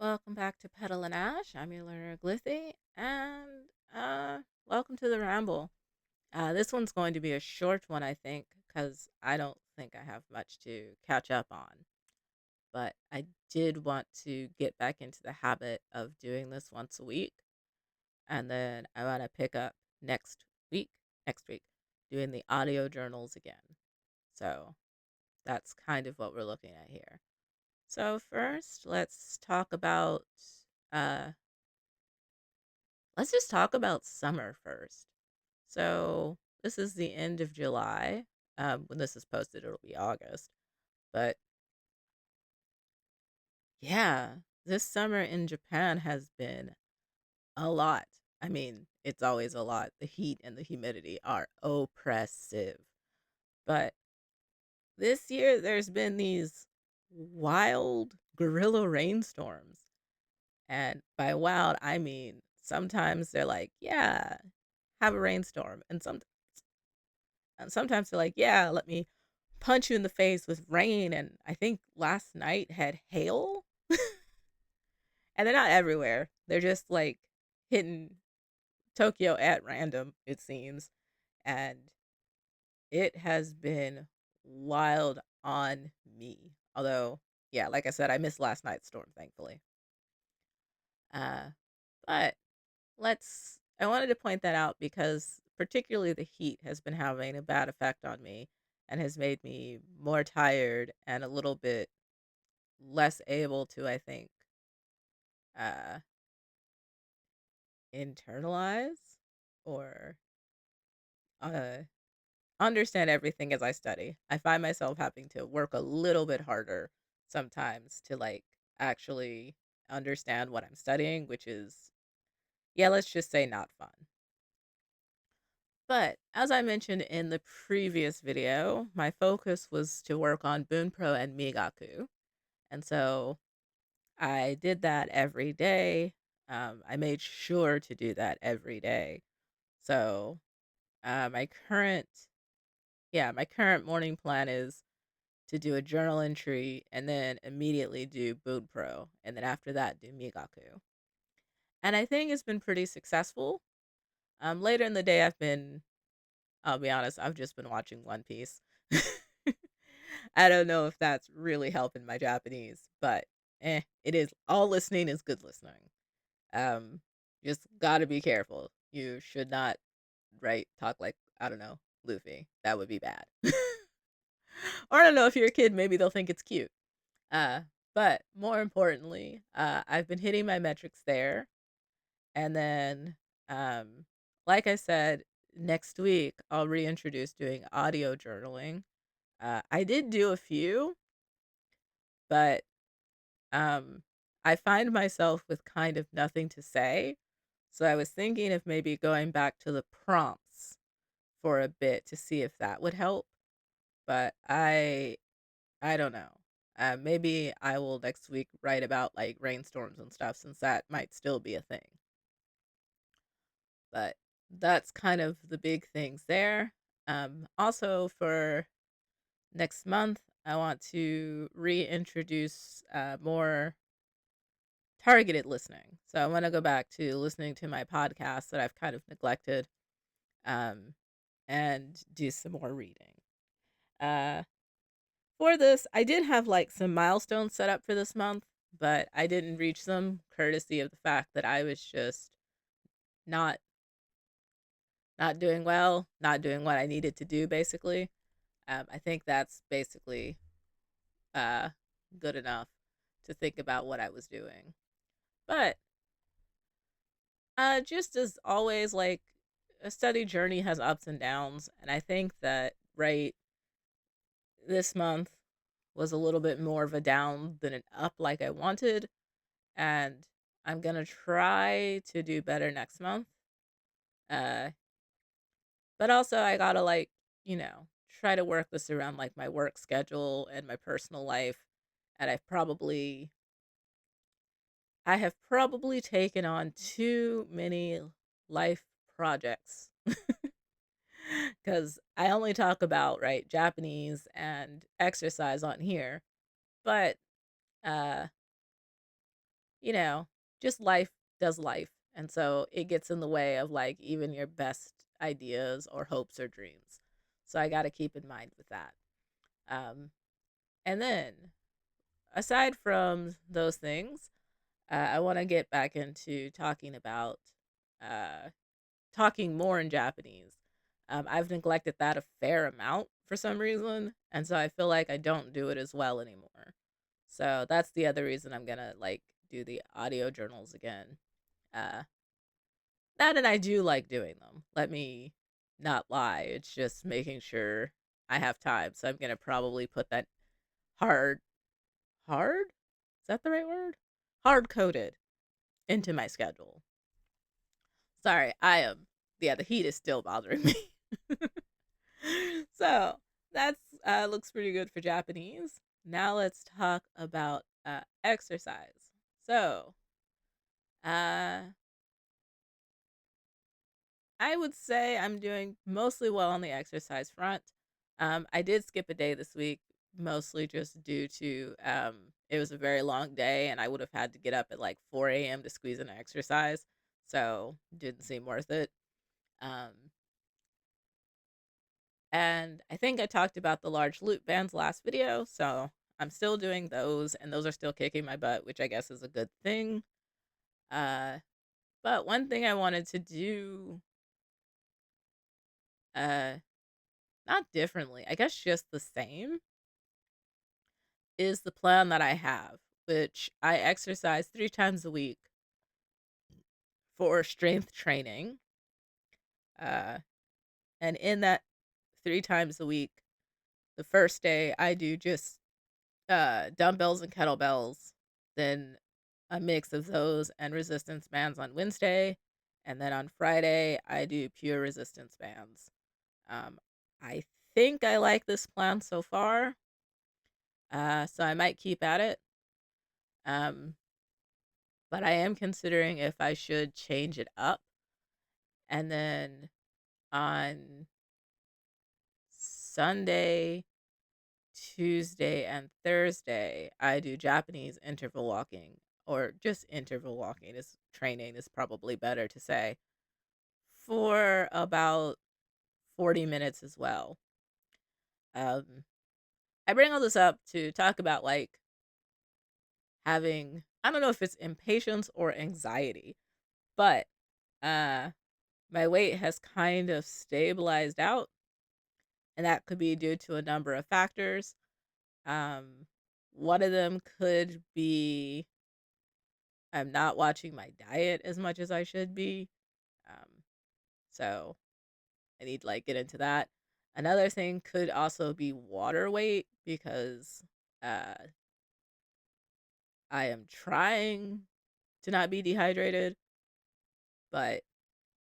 Welcome back to Pedal and Ash. I'm your learner Glithy, and welcome to the Ramble. This one's going to be a short one, I think, because I don't think I have much to catch up on. But I did want to get back into the habit of doing this once a week, and then I want to pick up next week, next week, doing the audio journals again. So that's kind of what we're looking at here. So first, uh, let's just talk about summer first. So this is the end of July. When this is posted, it'll be August. But yeah, this summer in Japan has been a lot. I mean, it's always a lot. The heat and the humidity are oppressive. But this year, there's been these wild guerrilla rainstorms. And by wild, I mean sometimes they're like, yeah, have a rainstorm. And sometimes they're like, yeah, let me punch you in the face with rain. And I think last night had hail. And they're not everywhere. They're just like hitting Tokyo at random, it seems. And it has been wild on me. Although, yeah, like I said, I missed last night's storm, thankfully. Uh, but I wanted to point that out because particularly the heat has been having a bad effect on me and has made me more tired and a little bit less able to, I think, uh, internalize or uh, understand everything as I study. I find myself having to work a little bit harder sometimes to like actually understand what I'm studying, which is, yeah, let's just say not fun. But as I mentioned in the previous video, my focus was to work on Bunpro and Migaku. And so I did that every day. I made sure to do that every day. So uh, my current, my current morning plan is to do a journal entry and then immediately do Bunpro. And then after that, do Migaku. And I think it's been pretty successful. Later in the day, I'll be honest, I've just been watching One Piece. I don't know if that's really helping my Japanese, but it is. All listening is good listening. Um, just gotta be careful. You should not talk like, I don't know, Luffy. That would be bad. Or I don't know, if you're a kid, maybe they'll think it's cute. Uh, but more importantly, I've been hitting my metrics there, and then, um, like I said, next week I'll reintroduce doing audio journaling. I did do a few, but um, I find myself with kind of nothing to say. So I was thinking of maybe going back to the prompts for a bit to see if that would help. But I don't know. Maybe I will next week write about like rainstorms and stuff since that might still be a thing. But that's kind of the big things there. Also for next month, I want to reintroduce more targeted listening. So I want to go back to listening to my podcasts that I've kind of neglected, um, and do some more reading. Uh, for this, I did have like some milestones set up for this month, but I didn't reach them courtesy of the fact that I was just not not doing well, not doing what I needed to do. Basically, I think that's basically uh, good enough to think about what I was doing. But just as always, like a study journey has ups and downs, and I think that this month was a little bit more of a down than an up like I wanted, and I'm gonna try to do better next month. Uh, but also I gotta try to work this around like my work schedule and my personal life, and I have probably taken on too many life projects because I only talk about right Japanese and exercise on here, but uh, you know, just life does life. And so it gets in the way of like even your best ideas or hopes or dreams. So I got to keep in mind with that. Um, and then aside from those things, I want to get back into talking about uh, talking more in Japanese. I've neglected that a fair amount for some reason, and so I feel like I don't do it as well anymore. So that's the other reason I'm gonna like do the audio journals again. Uh, that and I do like doing them. Let me not lie. It's just making sure I have time. So I'm gonna probably put that hard, hard. Is that the right word? Hard coded into my schedule. Sorry, I am. Yeah, the heat is still bothering me. So that's looks pretty good for Japanese. Now let's talk about exercise. So uh, I would say I'm doing mostly well on the exercise front. I did skip a day this week, mostly just due to it was a very long day, and I would have had to get up at like 4 a.m. to squeeze in exercise, so didn't seem worth it. Um, And I think I talked about the large loop bands last video, so I'm still doing those, and those are still kicking my butt, which I guess is a good thing. Uh, but one thing I wanted to do, uh, not differently, I guess just the same, is the plan that I have, which I exercise 3 times a week for strength training. Uh, and in that 3 times a week, the first day I do just dumbbells and kettlebells, then a mix of those and resistance bands on Wednesday, and then on Friday I do pure resistance bands. I think I like this plan so far, so I might keep at it. Um, but I am considering if I should change it up, and then on Sunday, Tuesday, and Thursday, I do Japanese interval walking, or just interval walking is training is probably better to say, for about 40 minutes as well. Um, I bring all this up to talk about like having, I don't know if it's impatience or anxiety, but uh, my weight has kind of stabilized out, and that could be due to a number of factors. Um, one of them could be I'm not watching my diet as much as I should be. Um, so I need to like get into that. Another thing could also be water weight because uh, I am trying to not be dehydrated, but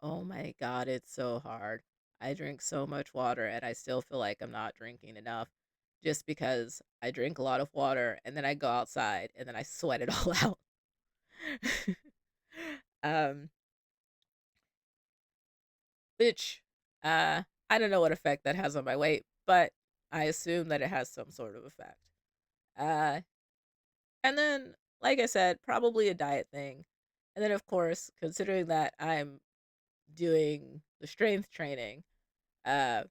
oh my god, it's so hard. I drink so much water and I still feel like I'm not drinking enough just because I drink a lot of water and then I go outside and then I sweat it all out. um, which I don't know what effect that has on my weight, but I assume that it has some sort of effect. Uh, and then, like I said, probably a diet thing. And then, of course, considering that I'm doing the strength training, uh,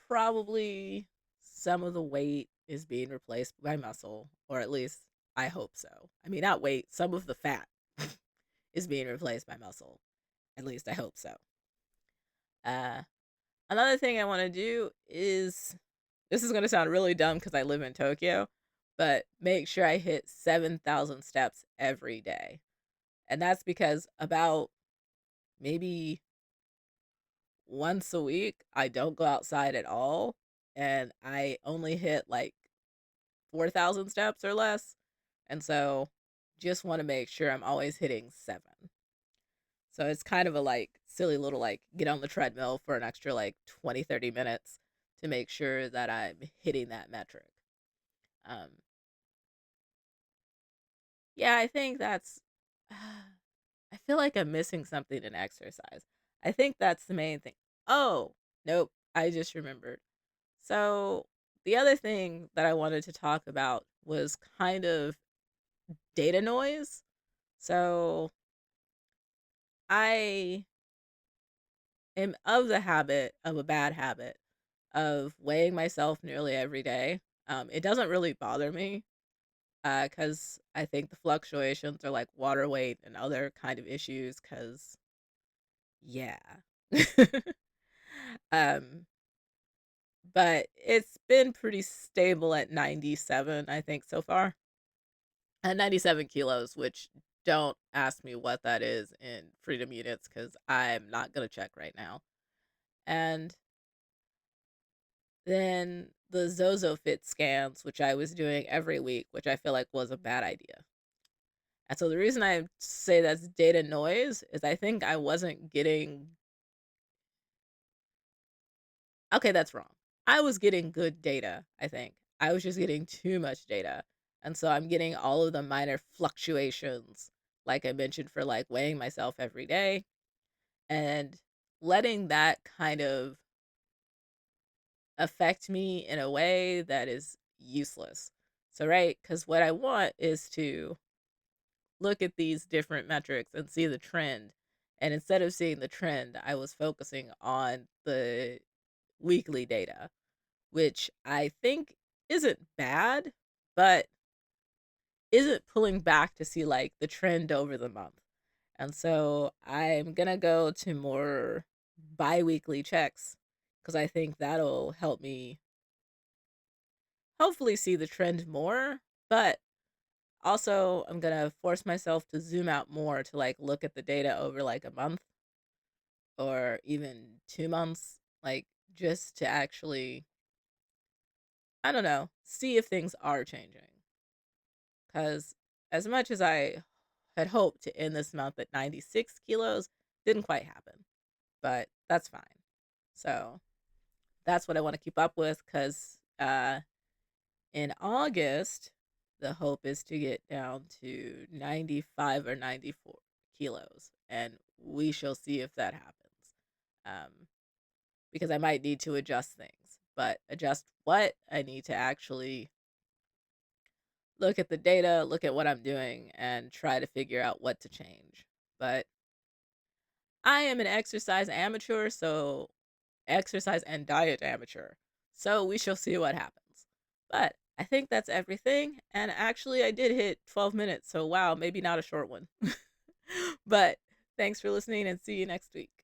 probably some of the weight is being replaced by muscle, or at least I hope so. I mean, not weight, some of the fat is being replaced by muscle. At least I hope so. Uh, Another thing I want to do is this is going to sound really dumb because I live in Tokyo, but make sure I hit 7,000 steps every day. And that's because about maybe once a week, I don't go outside at all. And I only hit like 4,000 steps or less. And so just want to make sure I'm always hitting 7. So it's kind of a like silly little like get on the treadmill for an extra like 20, 30 minutes to make sure that I'm hitting that metric. Um, yeah, I think that's, I feel like I'm missing something in exercise. I think that's the main thing. Oh, nope, I just remembered. So the other thing that I wanted to talk about was kind of data noise. So I am of the habit of a bad habit of weighing myself nearly every day. It doesn't really bother me because I think the fluctuations are like water weight and other kind of issues. Because yeah, um, but it's been pretty stable at 97, I think, so far. At 97 kilos, which don't ask me what that is in freedom units because I'm not gonna check right now. And then the Zozo Fit scans, which I was doing every week, which I feel like was a bad idea. And so the reason I say that's data noise is I think I wasn't getting okay, that's wrong. I was getting good data, I think. I was just getting too much data. And so I'm getting all of the minor fluctuations, like I mentioned, for like weighing myself every day and letting that kind of affect me in a way that is useless. So, right, because what I want is to look at these different metrics and see the trend. And instead of seeing the trend, I was focusing on the weekly data, which I think isn't bad, but isn't pulling back to see like the trend over the month. And so I'm gonna go to more bi-weekly checks because I think that'll help me hopefully see the trend more. But also, I'm gonna force myself to zoom out more to like look at the data over like a month or even 2 months, like just to actually, I don't know, see if things are changing. Because as much as I had hoped to end this month at 96 kilos, didn't quite happen, but that's fine. So that's what I want to keep up with because in August, the hope is to get down to 95 or 94 kilos, and we shall see if that happens. Um, because I might need to adjust things, but adjust what? I need to actually look at the data, look at what I'm doing, and try to figure out what to change. But I am an exercise amateur, so exercise and diet amateur. So we shall see what happens. But I think that's everything. And actually, I did hit 12 minutes. So wow, maybe not a short one. But thanks for listening and see you next week.